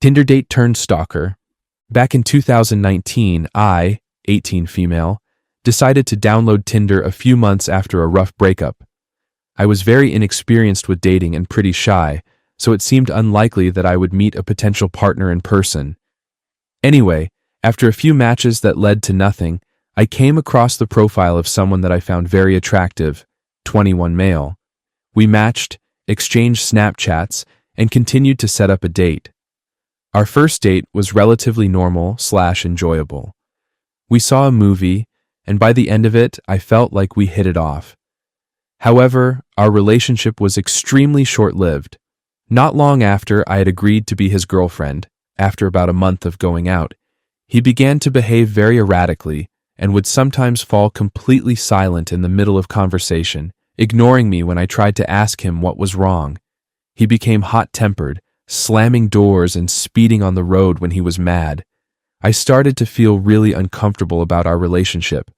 Tinder date turned stalker. Back in 2019, I, 18 female, decided to download Tinder a few months after a rough breakup. I was very inexperienced with dating and pretty shy, so it seemed unlikely that I would meet a potential partner in person. Anyway, after a few matches that led to nothing, I came across the profile of someone that I found very attractive, 21 male. We matched, exchanged Snapchats, and continued to set up a date. Our first date was relatively normal/enjoyable. We saw a movie, and by the end of it, I felt like we hit it off. However, our relationship was extremely short-lived. Not long after I had agreed to be his girlfriend, after about a month of going out, he began to behave very erratically and would sometimes fall completely silent in the middle of conversation, ignoring me when I tried to ask him what was wrong. He became hot-tempered, slamming doors and speeding on the road when he was mad. I started to feel really uncomfortable about our relationship.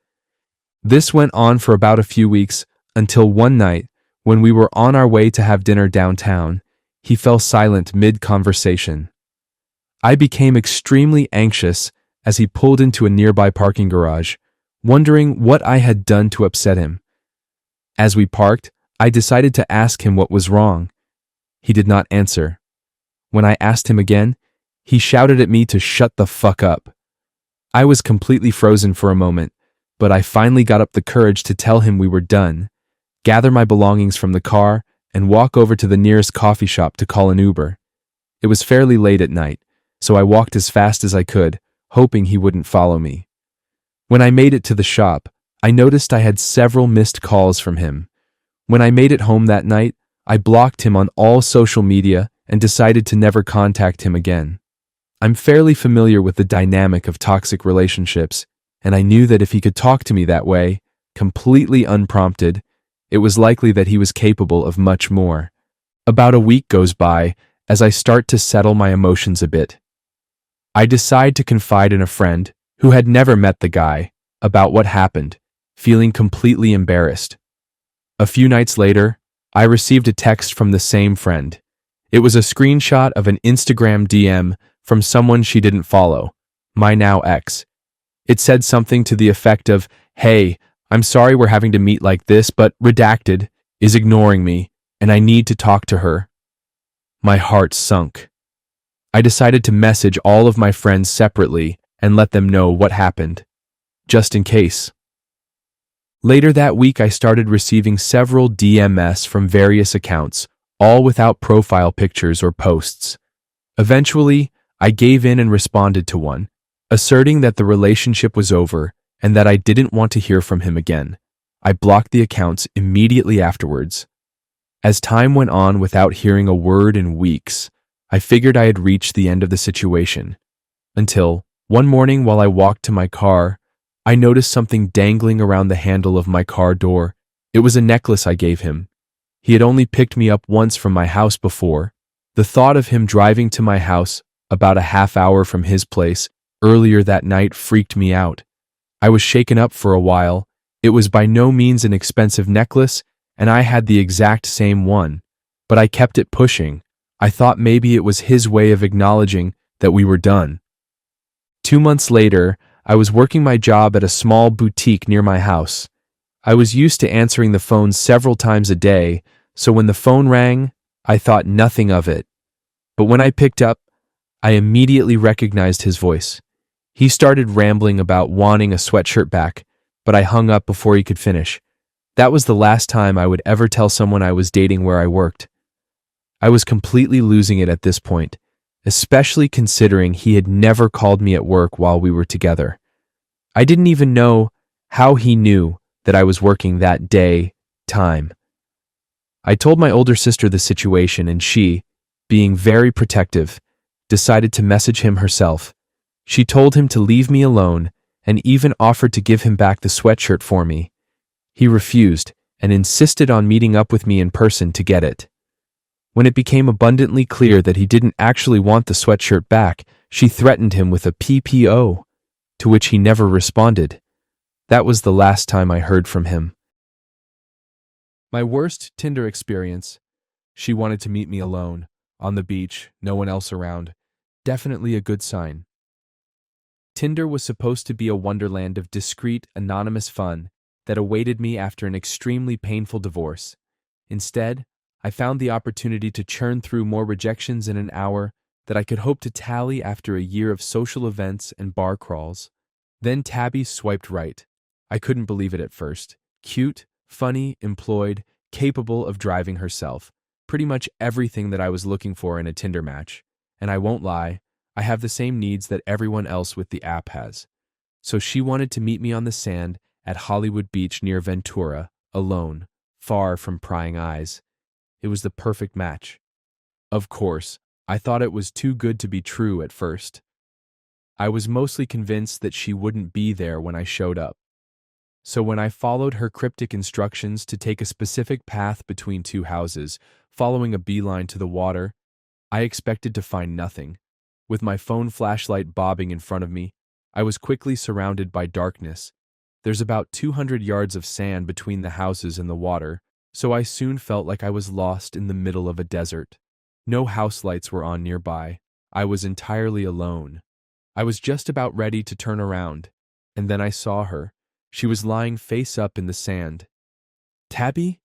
This went on for about a few weeks until one night, when we were on our way to have dinner downtown, he fell silent mid-conversation. I became extremely anxious as he pulled into a nearby parking garage, wondering what I had done to upset him. As we parked, I decided to ask him what was wrong. He did not answer. When I asked him again, he shouted at me to shut the fuck up. I was completely frozen for a moment, but I finally got up the courage to tell him we were done, gather my belongings from the car, and walk over to the nearest coffee shop to call an Uber. It was fairly late at night, so I walked as fast as I could, hoping he wouldn't follow me. When I made it to the shop, I noticed I had several missed calls from him. When I made it home that night, I blocked him on all social media and decided to never contact him again. I'm fairly familiar with the dynamic of toxic relationships, and I knew that if he could talk to me that way, completely unprompted, it was likely that he was capable of much more. About a week goes by as I start to settle my emotions a bit. I decide to confide in a friend who had never met the guy about what happened, feeling completely embarrassed. A few nights later, I received a text from the same friend. It was a screenshot of an Instagram DM from someone she didn't follow, my now ex. It said something to the effect of, "Hey, I'm sorry we're having to meet like this, but redacted is ignoring me, and I need to talk to her." My heart sunk. I decided to message all of my friends separately and let them know what happened, just in case. Later that week, I started receiving several DMs from various accounts, all without profile pictures or posts. Eventually, I gave in and responded to one, asserting that the relationship was over and that I didn't want to hear from him again. I blocked the accounts immediately afterwards. As time went on without hearing a word in weeks, I figured I had reached the end of the situation. Until, one morning while I walked to my car, I noticed something dangling around the handle of my car door. It was a necklace I gave him. He had only picked me up once from my house before. The thought of him driving to my house, about a half hour from his place, earlier that night freaked me out. I was shaken up for a while. It was by no means an expensive necklace, and I had the exact same one, but I kept it pushing. I thought maybe it was his way of acknowledging that we were done. 2 months later, I was working my job at a small boutique near my house. I was used to answering the phone several times a day, so when the phone rang, I thought nothing of it. But when I picked up, I immediately recognized his voice. He started rambling about wanting a sweatshirt back, but I hung up before he could finish. That was the last time I would ever tell someone I was dating where I worked. I was completely losing it at this point, especially considering he had never called me at work while we were together. I didn't even know how he knew that I was working that time. I told my older sister the situation, and she, being very protective, decided to message him herself. She told him to leave me alone and even offered to give him back the sweatshirt for me. He refused and insisted on meeting up with me in person to get it. When it became abundantly clear that he didn't actually want the sweatshirt back, she threatened him with a PPO, to which he never responded. That was the last time I heard from him. My worst Tinder experience. She wanted to meet me alone, on the beach, no one else around. Definitely a good sign. Tinder was supposed to be a wonderland of discreet, anonymous fun that awaited me after an extremely painful divorce. Instead, I found the opportunity to churn through more rejections in an hour that I could hope to tally after a year of social events and bar crawls. Then Tabby swiped right. I couldn't believe it at first. Cute, funny, employed, capable of driving herself. Pretty much everything that I was looking for in a Tinder match. And I won't lie, I have the same needs that everyone else with the app has. So she wanted to meet me on the sand at Hollywood Beach near Ventura, alone, far from prying eyes. It was the perfect match. Of course, I thought it was too good to be true at first. I was mostly convinced that she wouldn't be there when I showed up. So when I followed her cryptic instructions to take a specific path between two houses, following a beeline to the water, I expected to find nothing. With my phone flashlight bobbing in front of me, I was quickly surrounded by darkness. There's about 200 yards of sand between the houses and the water, so I soon felt like I was lost in the middle of a desert. No house lights were on nearby. I was entirely alone. I was just about ready to turn around, and then I saw her. She was lying face up in the sand. Tabby?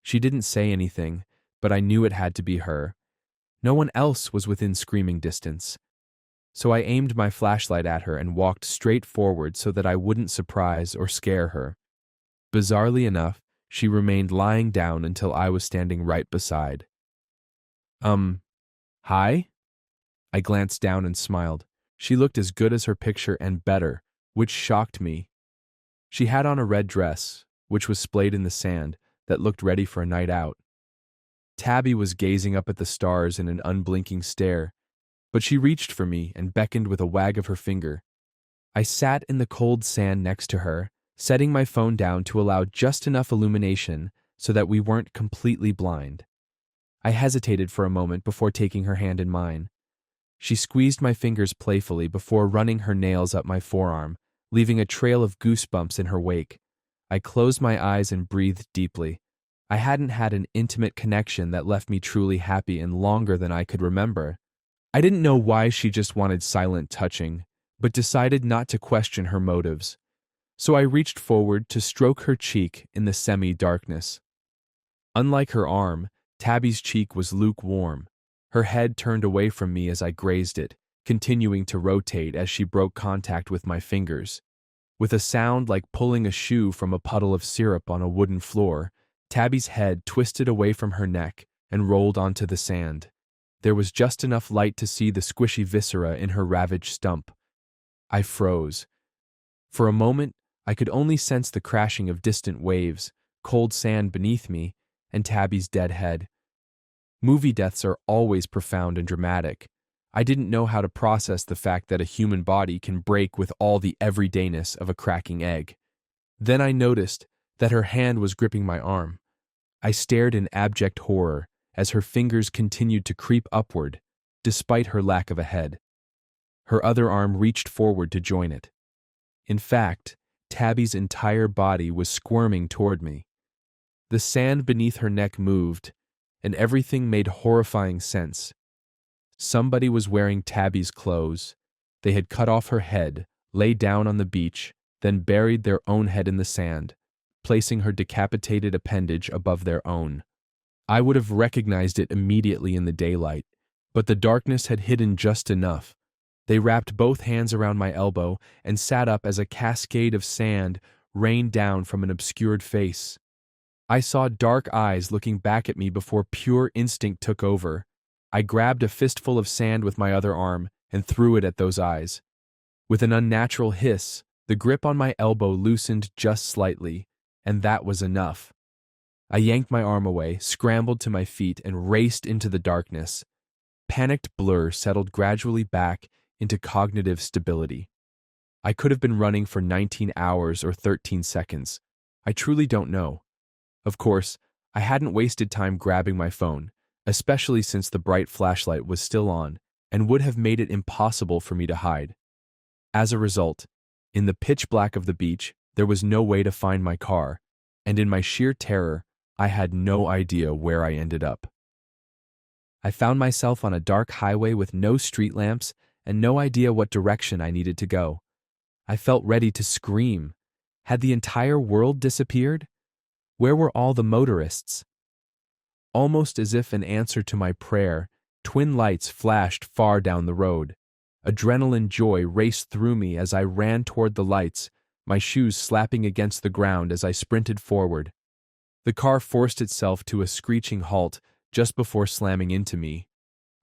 She didn't say anything, but I knew it had to be her. No one else was within screaming distance. So I aimed my flashlight at her and walked straight forward so that I wouldn't surprise or scare her. Bizarrely enough, she remained lying down until I was standing right beside. Hi? I glanced down and smiled. She looked as good as her picture and better, which shocked me. She had on a red dress, which was splayed in the sand, that looked ready for a night out. Tabby was gazing up at the stars in an unblinking stare, but she reached for me and beckoned with a wag of her finger. I sat in the cold sand next to her, setting my phone down to allow just enough illumination so that we weren't completely blind. I hesitated for a moment before taking her hand in mine. She squeezed my fingers playfully before running her nails up my forearm, leaving a trail of goosebumps in her wake. I closed my eyes and breathed deeply. I hadn't had an intimate connection that left me truly happy in longer than I could remember. I didn't know why she just wanted silent touching, but decided not to question her motives. So I reached forward to stroke her cheek in the semi-darkness. Unlike her arm, Tabby's cheek was lukewarm. Her head turned away from me as I grazed it, continuing to rotate as she broke contact with my fingers. With a sound like pulling a shoe from a puddle of syrup on a wooden floor, Tabby's head twisted away from her neck and rolled onto the sand. There was just enough light to see the squishy viscera in her ravaged stump. I froze. For a moment, I could only sense the crashing of distant waves, cold sand beneath me, and Tabby's dead head. Movie deaths are always profound and dramatic. I didn't know how to process the fact that a human body can break with all the everydayness of a cracking egg. Then I noticed that her hand was gripping my arm. I stared in abject horror as her fingers continued to creep upward, despite her lack of a head. Her other arm reached forward to join it. In fact, Tabby's entire body was squirming toward me. The sand beneath her neck moved, and everything made horrifying sense. Somebody was wearing Tabby's clothes. They had cut off her head, lay down on the beach, then buried their own head in the sand, placing her decapitated appendage above their own. I would have recognized it immediately in the daylight, but the darkness had hidden just enough. They wrapped both hands around my elbow and sat up as a cascade of sand rained down from an obscured face. I saw dark eyes looking back at me before pure instinct took over. I grabbed a fistful of sand with my other arm and threw it at those eyes. With an unnatural hiss, the grip on my elbow loosened just slightly, and that was enough. I yanked my arm away, scrambled to my feet, and raced into the darkness. Panicked blur settled gradually back into cognitive stability. I could have been running for 19 hours or 13 seconds. I truly don't know. Of course, I hadn't wasted time grabbing my phone, especially since the bright flashlight was still on and would have made it impossible for me to hide. As a result, in the pitch black of the beach, there was no way to find my car, and in my sheer terror, I had no idea where I ended up. I found myself on a dark highway with no street lamps and no idea what direction I needed to go. I felt ready to scream. Had the entire world disappeared? Where were all the motorists? Almost as if in answer to my prayer, twin lights flashed far down the road. Adrenaline joy raced through me as I ran toward the lights, my shoes slapping against the ground as I sprinted forward. The car forced itself to a screeching halt just before slamming into me.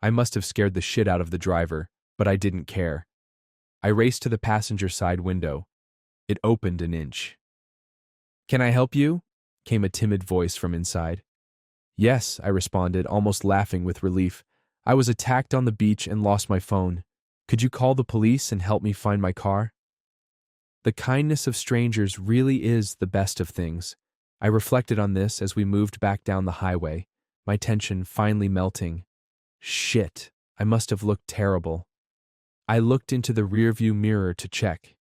I must have scared the shit out of the driver, but I didn't care. I raced to the passenger side window. It opened an inch. "Can I help you?" came a timid voice from inside. "Yes," I responded, almost laughing with relief. "I was attacked on the beach and lost my phone. Could you call the police and help me find my car?" The kindness of strangers really is the best of things. I reflected on this as we moved back down the highway, my tension finally melting. Shit, I must have looked terrible. I looked into the rearview mirror to check.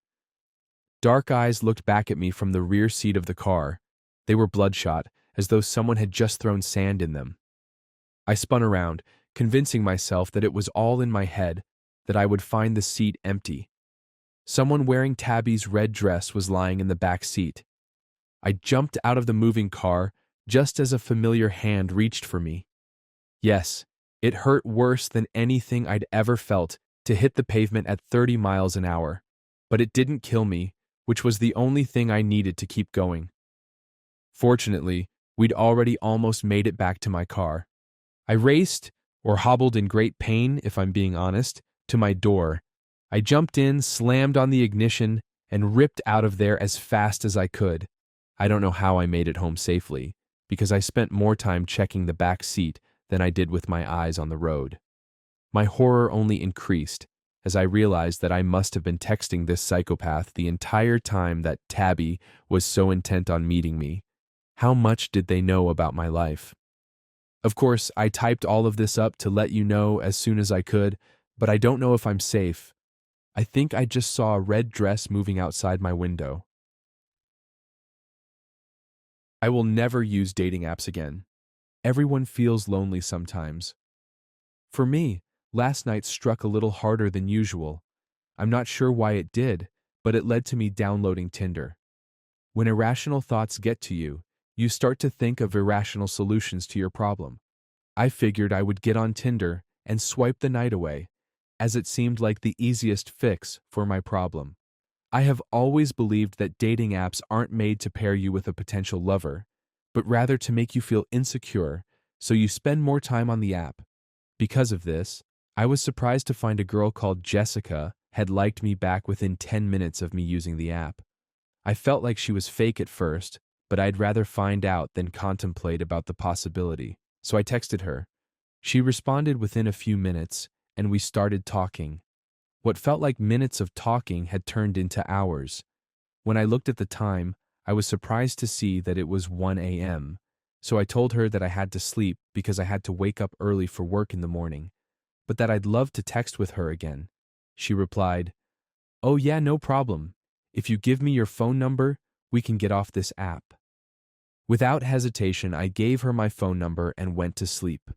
Dark eyes looked back at me from the rear seat of the car. They were bloodshot, as though someone had just thrown sand in them. I spun around, convincing myself that it was all in my head, that I would find the seat empty. Someone wearing Tabby's red dress was lying in the back seat. I jumped out of the moving car just as a familiar hand reached for me. Yes, it hurt worse than anything I'd ever felt to hit the pavement at 30 miles an hour, but it didn't kill me, which was the only thing I needed to keep going. Fortunately, we'd already almost made it back to my car. I raced, or hobbled in great pain if I'm being honest, to my door. I jumped in, slammed on the ignition, and ripped out of there as fast as I could. I don't know how I made it home safely, because I spent more time checking the back seat than I did with my eyes on the road. My horror only increased as I realized that I must have been texting this psychopath the entire time that Tabby was so intent on meeting me. How much did they know about my life? Of course, I typed all of this up to let you know as soon as I could, but I don't know if I'm safe. I think I just saw a red dress moving outside my window. I will never use dating apps again. Everyone feels lonely sometimes. For me, last night struck a little harder than usual. I'm not sure why it did, but it led to me downloading Tinder. When irrational thoughts get to you, you start to think of irrational solutions to your problem. I figured I would get on Tinder and swipe the night away, as it seemed like the easiest fix for my problem. I have always believed that dating apps aren't made to pair you with a potential lover, but rather to make you feel insecure, so you spend more time on the app. Because of this, I was surprised to find a girl called Jessica had liked me back within 10 minutes of me using the app. I felt like she was fake at first, but I'd rather find out than contemplate about the possibility, so I texted her. She responded within a few minutes, and we started talking. What felt like minutes of talking had turned into hours. When I looked at the time, I was surprised to see that it was 1 a.m., so I told her that I had to sleep because I had to wake up early for work in the morning, but that I'd love to text with her again. She replied, "Oh yeah, no problem. If you give me your phone number, we can get off this app." Without hesitation, I gave her my phone number and went to sleep.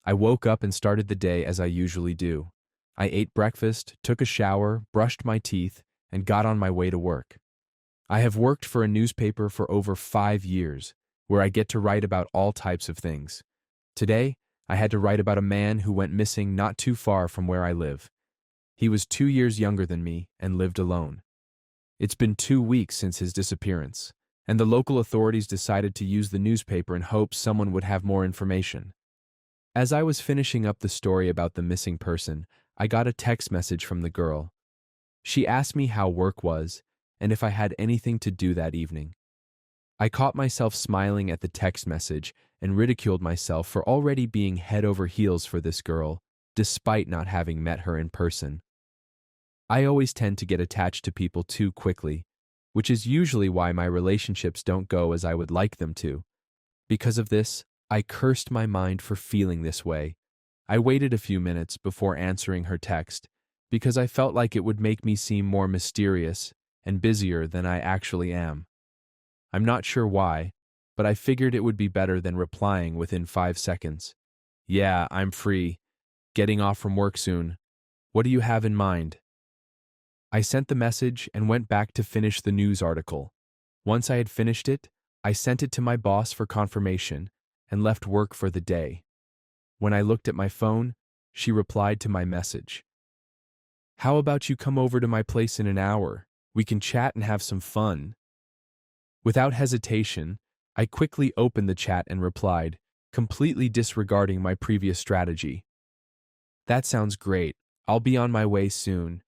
I woke up and started the day as I usually do. I ate breakfast, took a shower, brushed my teeth, and got on my way to work. I have worked for a newspaper for over 5 years, where I get to write about all types of things. Today, I had to write about a man who went missing not too far from where I live. He was 2 years younger than me and lived alone. It's been 2 weeks since his disappearance, and the local authorities decided to use the newspaper in hopes someone would have more information. As I was finishing up the story about the missing person, I got a text message from the girl. She asked me how work was and if I had anything to do that evening. I caught myself smiling at the text message and ridiculed myself for already being head over heels for this girl, despite not having met her in person. I always tend to get attached to people too quickly, which is usually why my relationships don't go as I would like them to. Because of this, I cursed my mind for feeling this way. I waited a few minutes before answering her text, because I felt like it would make me seem more mysterious and busier than I actually am. I'm not sure why, but I figured it would be better than replying within 5 seconds. Yeah, I'm free. Getting off from work soon. What do you have in mind? I sent the message and went back to finish the news article. Once I had finished it, I sent it to my boss for confirmation and left work for the day. When I looked at my phone, she replied to my message. How about you come over to my place in an hour? We can chat and have some fun. Without hesitation, I quickly opened the chat and replied, completely disregarding my previous strategy. That sounds great. I'll be on my way soon.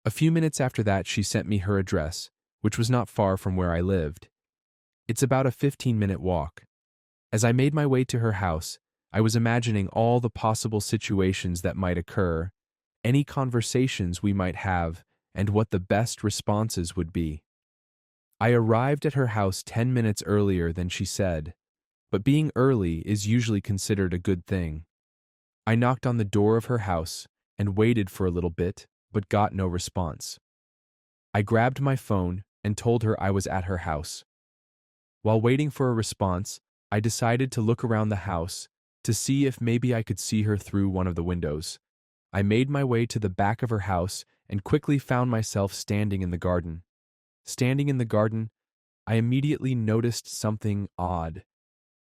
A few minutes after that, she sent me her address, which was not far from where I lived. It's about a 15-minute walk. As I made my way to her house, I was imagining all the possible situations that might occur, any conversations we might have, and what the best responses would be. I arrived at her house 10 minutes earlier than she said, but being early is usually considered a good thing. I knocked on the door of her house and waited for a little bit, but got no response. I grabbed my phone and told her I was at her house. While waiting for a response, I decided to look around the house to see if maybe I could see her through one of the windows. I made my way to the back of her house and quickly found myself standing in the garden. Standing in the garden, I immediately noticed something odd.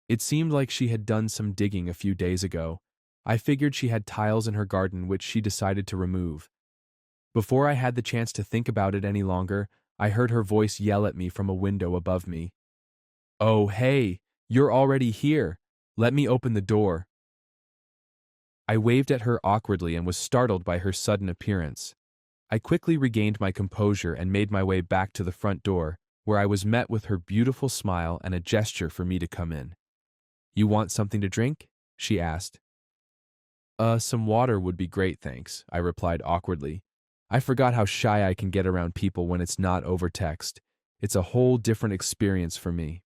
It seemed like she had done some digging a few days ago. I figured she had tiles in her garden which she decided to remove. Before I had the chance to think about it any longer, I heard her voice yell at me from a window above me. Oh, hey, you're already here. Let me open the door. I waved at her awkwardly and was startled by her sudden appearance. I quickly regained my composure and made my way back to the front door, where I was met with her beautiful smile and a gesture for me to come in. You want something to drink? She asked. Some water would be great, thanks, I replied awkwardly. I forgot how shy I can get around people when it's not over text. It's a whole different experience for me.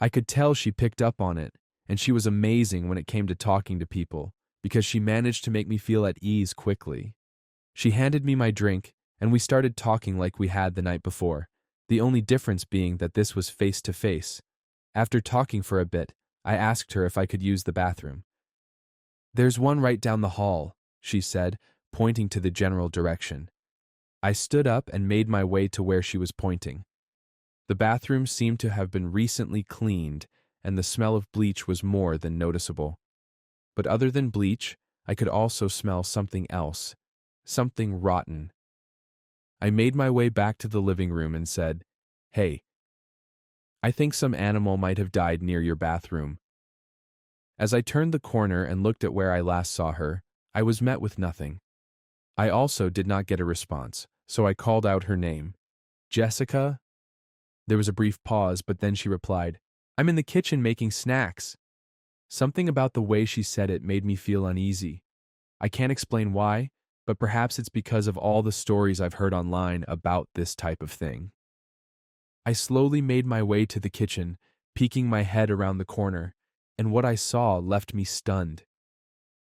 I could tell she picked up on it, and she was amazing when it came to talking to people, because she managed to make me feel at ease quickly. She handed me my drink, and we started talking like we had the night before, the only difference being that this was face to face. After talking for a bit, I asked her if I could use the bathroom. There's one right down the hall, she said, pointing to the general direction. I stood up and made my way to where she was pointing. The bathroom seemed to have been recently cleaned, and the smell of bleach was more than noticeable. But other than bleach, I could also smell something else, something rotten. I made my way back to the living room and said, Hey, I think some animal might have died near your bathroom. As I turned the corner and looked at where I last saw her, I was met with nothing. I also did not get a response, so I called out her name. Jessica? There was a brief pause, but then she replied, I'm in the kitchen making snacks. Something about the way she said it made me feel uneasy. I can't explain why, but perhaps it's because of all the stories I've heard online about this type of thing. I slowly made my way to the kitchen, peeking my head around the corner, and what I saw left me stunned.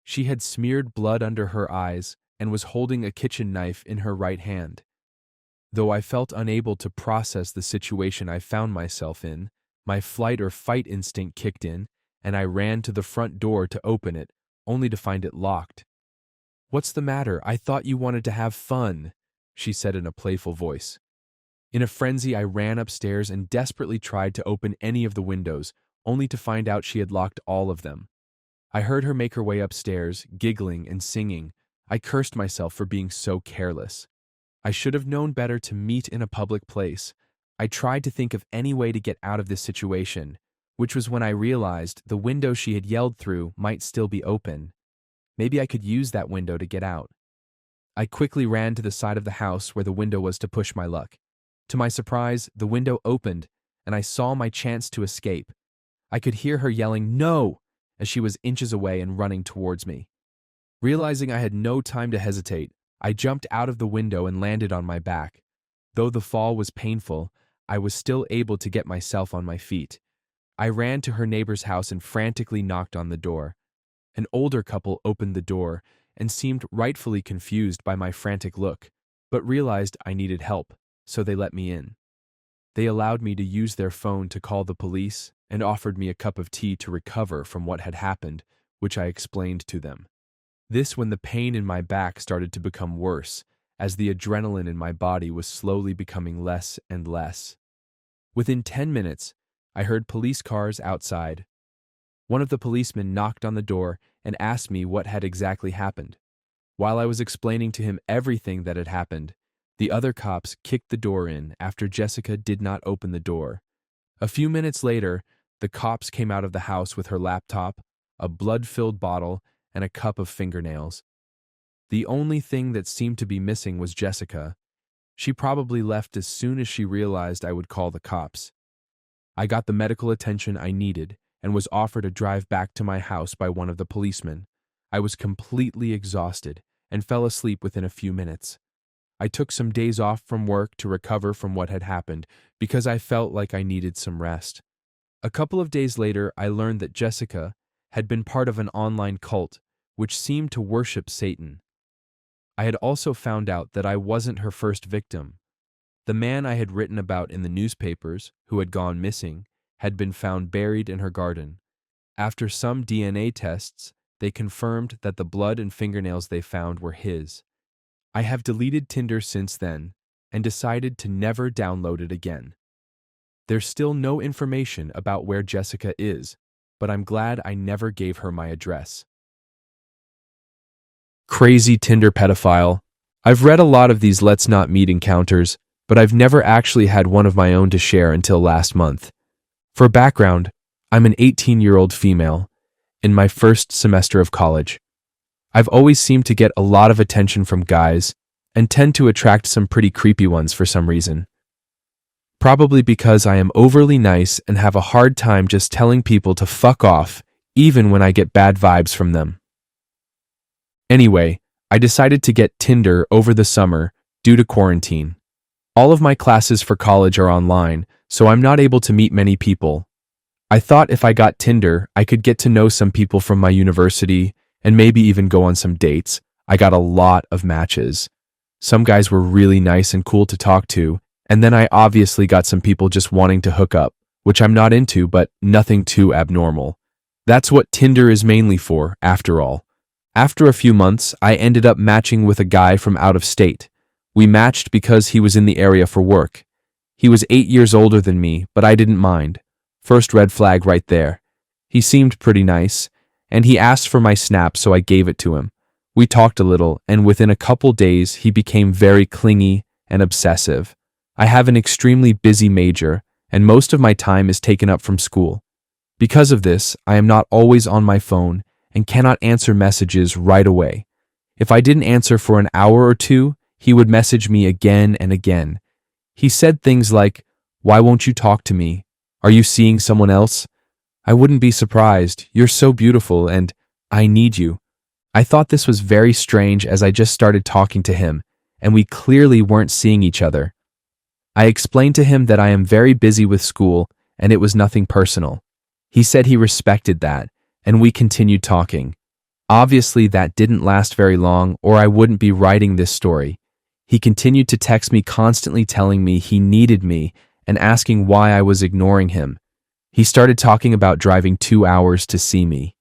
She had smeared blood under her eyes and was holding a kitchen knife in her right hand. Though I felt unable to process the situation I found myself in, my flight or fight instinct kicked in, and I ran to the front door to open it, only to find it locked. What's the matter? I thought you wanted to have fun, she said in a playful voice. In a frenzy, I ran upstairs and desperately tried to open any of the windows, only to find out she had locked all of them. I heard her make her way upstairs, giggling and singing. I cursed myself for being so careless. I should have known better to meet in a public place. I tried to think of any way to get out of this situation, which was when I realized the window she had yelled through might still be open. Maybe I could use that window to get out. I quickly ran to the side of the house where the window was to push my luck. To my surprise, the window opened, and I saw my chance to escape. I could hear her yelling, "No!" as she was inches away and running towards me. Realizing I had no time to hesitate, I jumped out of the window and landed on my back. Though the fall was painful, I was still able to get myself on my feet. I ran to her neighbor's house and frantically knocked on the door. An older couple opened the door and seemed rightfully confused by my frantic look, but realized I needed help, so they let me in. They allowed me to use their phone to call the police and offered me a cup of tea to recover from what had happened, which I explained to them. This when the pain in my back started to become worse, as the adrenaline in my body was slowly becoming less and less. Within 10 minutes, I heard police cars outside. One of the policemen knocked on the door and asked me what had exactly happened. While I was explaining to him everything that had happened, the other cops kicked the door in after Jessica did not open the door. A few minutes later, the cops came out of the house with her laptop, a blood-filled bottle, and a cup of fingernails. The only thing that seemed to be missing was Jessica. She probably left as soon as she realized I would call the cops. I got the medical attention I needed and was offered a drive back to my house by one of the policemen. I was completely exhausted and fell asleep within a few minutes. I took some days off from work to recover from what had happened because I felt like I needed some rest. A couple of days later, I learned that Jessica had been part of an online cult which seemed to worship Satan. I had also found out that I wasn't her first victim. The man I had written about in the newspapers, who had gone missing, had been found buried in her garden. After some DNA tests, they confirmed that the blood and fingernails they found were his. I have deleted Tinder since then and decided to never download it again. There's still no information about where Jessica is, but I'm glad I never gave her my address. Crazy Tinder pedophile. I've read a lot of these let's not meet encounters, but I've never actually had one of my own to share until last month. For background, I'm an 18-year-old female in my first semester of college. I've always seemed to get a lot of attention from guys and tend to attract some pretty creepy ones for some reason. Probably because I am overly nice and have a hard time just telling people to fuck off, even when I get bad vibes from them. Anyway, I decided to get Tinder over the summer due to quarantine. All of my classes for college are online, so I'm not able to meet many people. I thought if I got Tinder, I could get to know some people from my university and maybe even go on some dates. I got a lot of matches. Some guys were really nice and cool to talk to, and then I obviously got some people just wanting to hook up, which I'm not into, but nothing too abnormal. That's what Tinder is mainly for, after all. After a few months, I ended up matching with a guy from out of state. We matched because he was in the area for work. He was 8 years older than me, but I didn't mind. First red flag right there. He seemed pretty nice, and he asked for my snap, so I gave it to him. We talked a little, and within a couple days, he became very clingy and obsessive. I have an extremely busy major, and most of my time is taken up from school. Because of this, I am not always on my phone and cannot answer messages right away. If I didn't answer for an hour or two, he would message me again and again. He said things like, "Why won't you talk to me? Are you seeing someone else? I wouldn't be surprised. You're so beautiful and I need you." I thought this was very strange as I just started talking to him, and we clearly weren't seeing each other. I explained to him that I am very busy with school and it was nothing personal. He said he respected that, and we continued talking. Obviously, that didn't last very long, or I wouldn't be writing this story. He continued to text me constantly telling me he needed me and asking why I was ignoring him. He started talking about driving 2 hours to see me.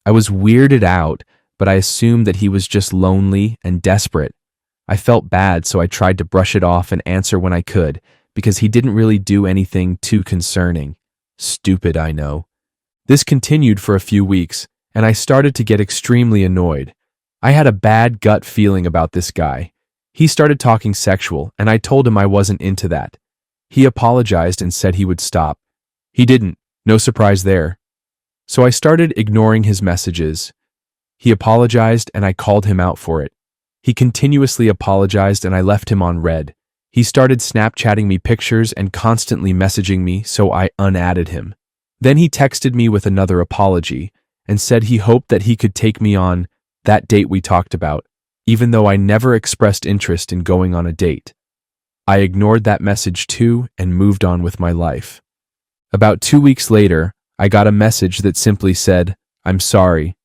I was weirded out, but I assumed that he was just lonely and desperate. I felt bad, so I tried to brush it off and answer when I could, because he didn't really do anything too concerning. Stupid, I know. This continued for a few weeks, and I started to get extremely annoyed. I had a bad gut feeling about this guy. He started talking sexual, and I told him I wasn't into that. He apologized and said he would stop. He didn't, no surprise there. So I started ignoring his messages. He apologized and I called him out for it. He continuously apologized and I left him on red. He started Snapchatting me pictures and constantly messaging me, so I unadded him. Then he texted me with another apology and said he hoped that he could take me on that date we talked about, even though I never expressed interest in going on a date. I ignored that message too and moved on with my life. About 2 weeks later, I got a message that simply said, "I'm sorry."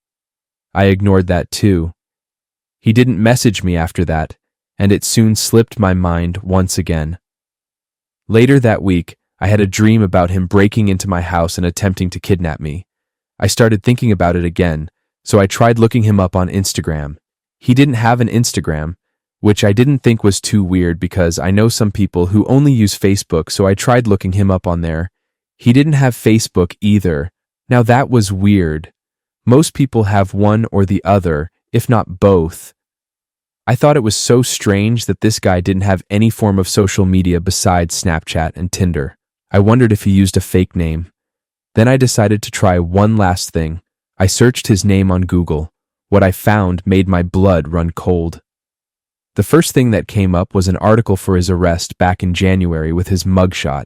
I ignored that too. He didn't message me after that, and it soon slipped my mind once again. Later that week, I had a dream about him breaking into my house and attempting to kidnap me. I started thinking about it again, So I tried looking him up on Instagram. He didn't have an Instagram, which I didn't think was too weird because I know some people who only use Facebook, so I tried looking him up on there. He didn't have Facebook either. Now that was weird. Most people have one or the other, if not both. I thought it was so strange that this guy didn't have any form of social media besides Snapchat and Tinder. I wondered if he used a fake name. Then I decided to try one last thing. I searched his name on Google. What I found made my blood run cold. The first thing that came up was an article for his arrest back in January with his mugshot.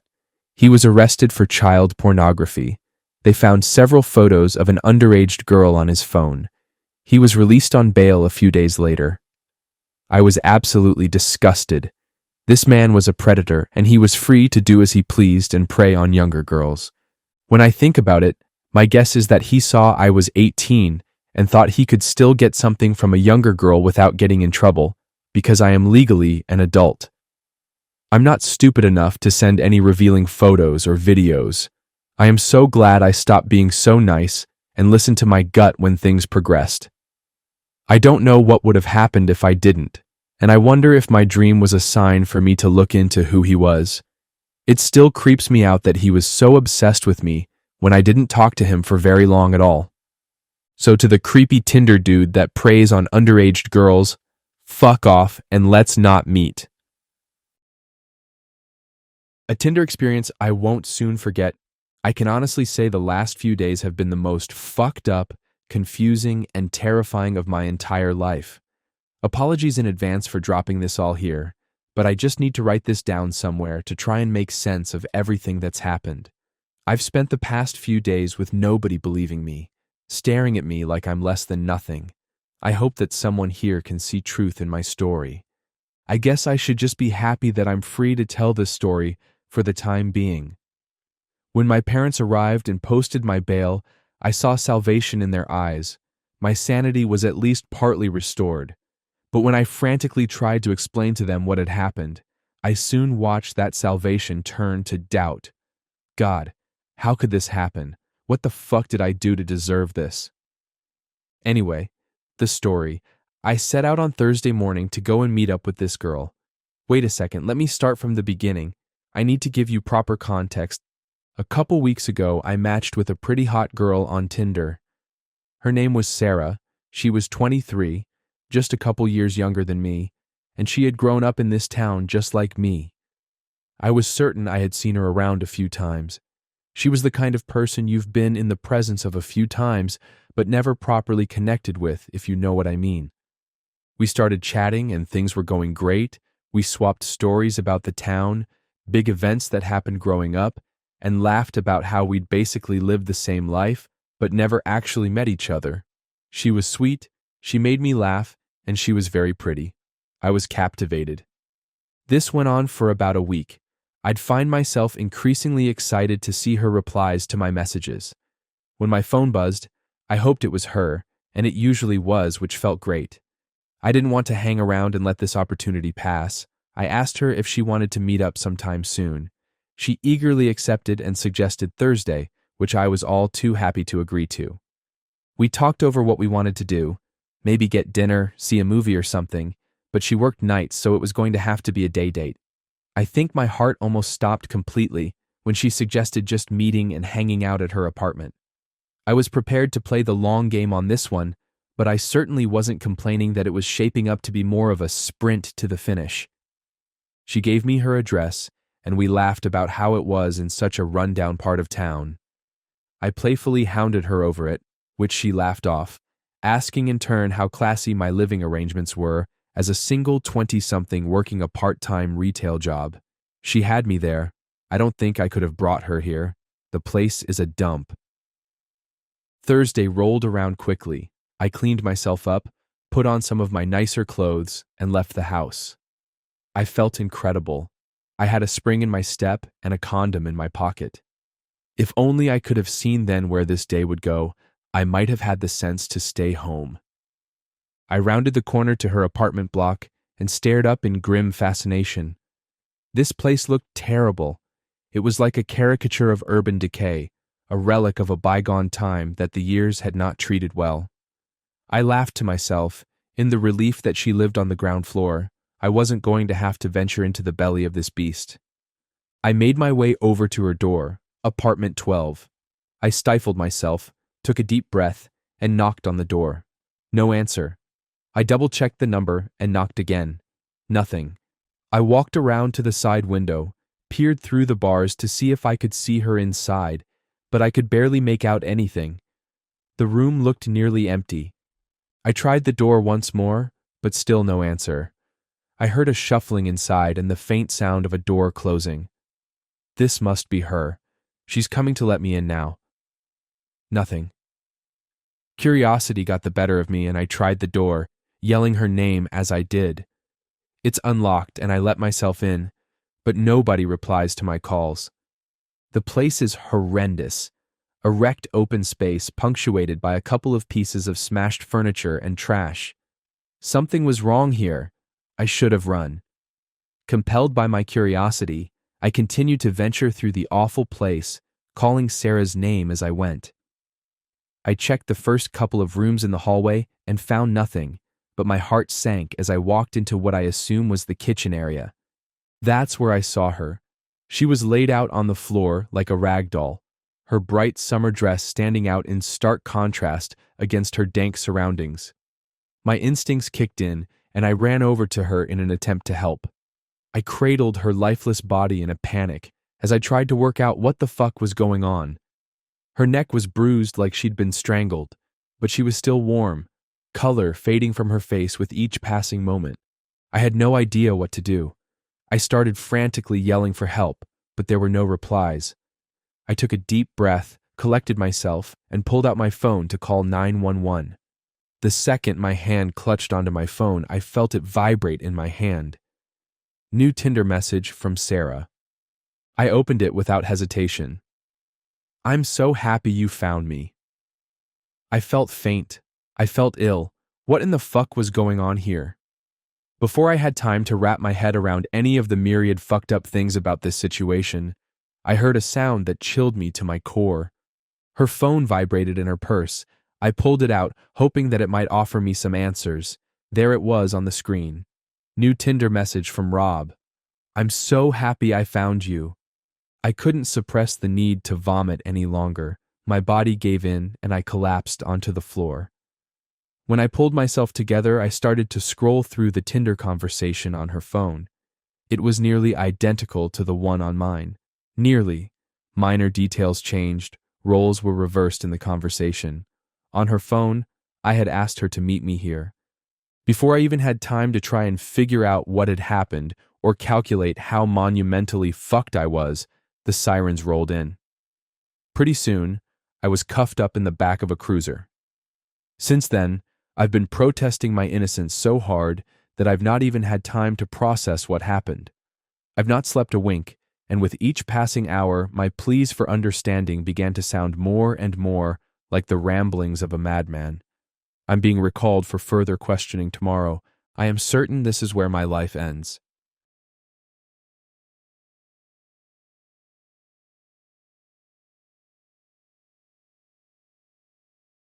He was arrested for child pornography. They found several photos of an underage girl on his phone. He was released on bail a few days later. I was absolutely disgusted. This man was a predator, and he was free to do as he pleased and prey on younger girls. When I think about it, my guess is that he saw I was 18 and thought he could still get something from a younger girl without getting in trouble, because I am legally an adult. I'm not stupid enough to send any revealing photos or videos. I am so glad I stopped being so nice and listened to my gut when things progressed. I don't know what would have happened if I didn't, and I wonder if my dream was a sign for me to look into who he was. It still creeps me out that he was so obsessed with me when I didn't talk to him for very long at all. So to the creepy Tinder dude that preys on underage girls, fuck off and let's not meet. A Tinder experience I won't soon forget. I can honestly say the last few days have been the most fucked up, confusing, and terrifying of my entire life. Apologies in advance for dropping this all here, but I just need to write this down somewhere to try and make sense of everything that's happened. I've spent the past few days with nobody believing me, staring at me like I'm less than nothing. I hope that someone here can see truth in my story. I guess I should just be happy that I'm free to tell this story for the time being. When my parents arrived and posted my bail, I saw salvation in their eyes. My sanity was at least partly restored. But when I frantically tried to explain to them what had happened, I soon watched that salvation turn to doubt. God, how could this happen? What the fuck did I do to deserve this? Anyway, the story. I set out on Thursday morning to go and meet up with this girl. Wait a second, let me start from the beginning. I need to give you proper context. A couple weeks ago, I matched with a pretty hot girl on Tinder. Her name was Sarah. She was 23, just a couple years younger than me, and she had grown up in this town just like me. I was certain I had seen her around a few times. She was the kind of person you've been in the presence of a few times, but never properly connected with, if you know what I mean. We started chatting and things were going great. We swapped stories about the town, big events that happened growing up, and laughed about how we'd basically lived the same life, but never actually met each other. She was sweet, she made me laugh, and she was very pretty. I was captivated. This went on for about a week. I'd find myself increasingly excited to see her replies to my messages. When my phone buzzed, I hoped it was her, and it usually was, which felt great. I didn't want to hang around and let this opportunity pass. I asked her if she wanted to meet up sometime soon. She eagerly accepted and suggested Thursday, which I was all too happy to agree to. We talked over what we wanted to do, maybe get dinner, see a movie or something, but she worked nights, so it was going to have to be a day date. I think my heart almost stopped completely when she suggested just meeting and hanging out at her apartment. I was prepared to play the long game on this one, but I certainly wasn't complaining that it was shaping up to be more of a sprint to the finish. She gave me her address, and we laughed about how it was in such a rundown part of town. I playfully hounded her over it, which she laughed off, asking in turn how classy my living arrangements were as a single 20-something working a part-time retail job. She had me there. I don't think I could have brought her here. The place is a dump. Thursday rolled around quickly. I cleaned myself up, put on some of my nicer clothes, and left the house. I felt incredible. I had a spring in my step and a condom in my pocket. If only I could have seen then where this day would go, I might have had the sense to stay home. I rounded the corner to her apartment block and stared up in grim fascination. This place looked terrible. It was like a caricature of urban decay, a relic of a bygone time that the years had not treated well. I laughed to myself, in the relief that she lived on the ground floor. I wasn't going to have to venture into the belly of this beast. I made my way over to her door, apartment 12. I stifled myself, took a deep breath, and knocked on the door. No answer. I double-checked the number and knocked again. Nothing. I walked around to the side window, peered through the bars to see if I could see her inside, but I could barely make out anything. The room looked nearly empty. I tried the door once more, but still no answer. I heard a shuffling inside and the faint sound of a door closing. This must be her. She's coming to let me in now. Nothing. Curiosity got the better of me and I tried the door, yelling her name as I did. It's unlocked and I let myself in, but nobody replies to my calls. The place is horrendous. A wrecked open space punctuated by a couple of pieces of smashed furniture and trash. Something was wrong here. I should have run. Compelled by my curiosity, I continued to venture through the awful place, calling Sarah's name as I went. I checked the first couple of rooms in the hallway and found nothing, but my heart sank as I walked into what I assume was the kitchen area. That's where I saw her. She was laid out on the floor like a rag doll, her bright summer dress standing out in stark contrast against her dank surroundings. My instincts kicked in, and I ran over to her in an attempt to help. I cradled her lifeless body in a panic as I tried to work out what the fuck was going on. Her neck was bruised like she'd been strangled, but she was still warm, color fading from her face with each passing moment. I had no idea what to do. I started frantically yelling for help, but there were no replies. I took a deep breath, collected myself, and pulled out my phone to call 911. The second my hand clutched onto my phone, I felt it vibrate in my hand. New Tinder message from Sarah. I opened it without hesitation. I'm so happy you found me. I felt faint. I felt ill. What in the fuck was going on here? Before I had time to wrap my head around any of the myriad fucked up things about this situation, I heard a sound that chilled me to my core. Her phone vibrated in her purse. I pulled it out, hoping that it might offer me some answers. There it was on the screen. New Tinder message from Rob. I'm so happy I found you. I couldn't suppress the need to vomit any longer. My body gave in and I collapsed onto the floor. When I pulled myself together, I started to scroll through the Tinder conversation on her phone. It was nearly identical to the one on mine. Nearly. Minor details changed, roles were reversed in the conversation. On her phone, I had asked her to meet me here. Before I even had time to try and figure out what had happened or calculate how monumentally fucked I was, the sirens rolled in. Pretty soon, I was cuffed up in the back of a cruiser. Since then, I've been protesting my innocence so hard that I've not even had time to process what happened. I've not slept a wink, and with each passing hour, my pleas for understanding began to sound more and more like the ramblings of a madman. I'm being recalled for further questioning tomorrow. I am certain this is where my life ends.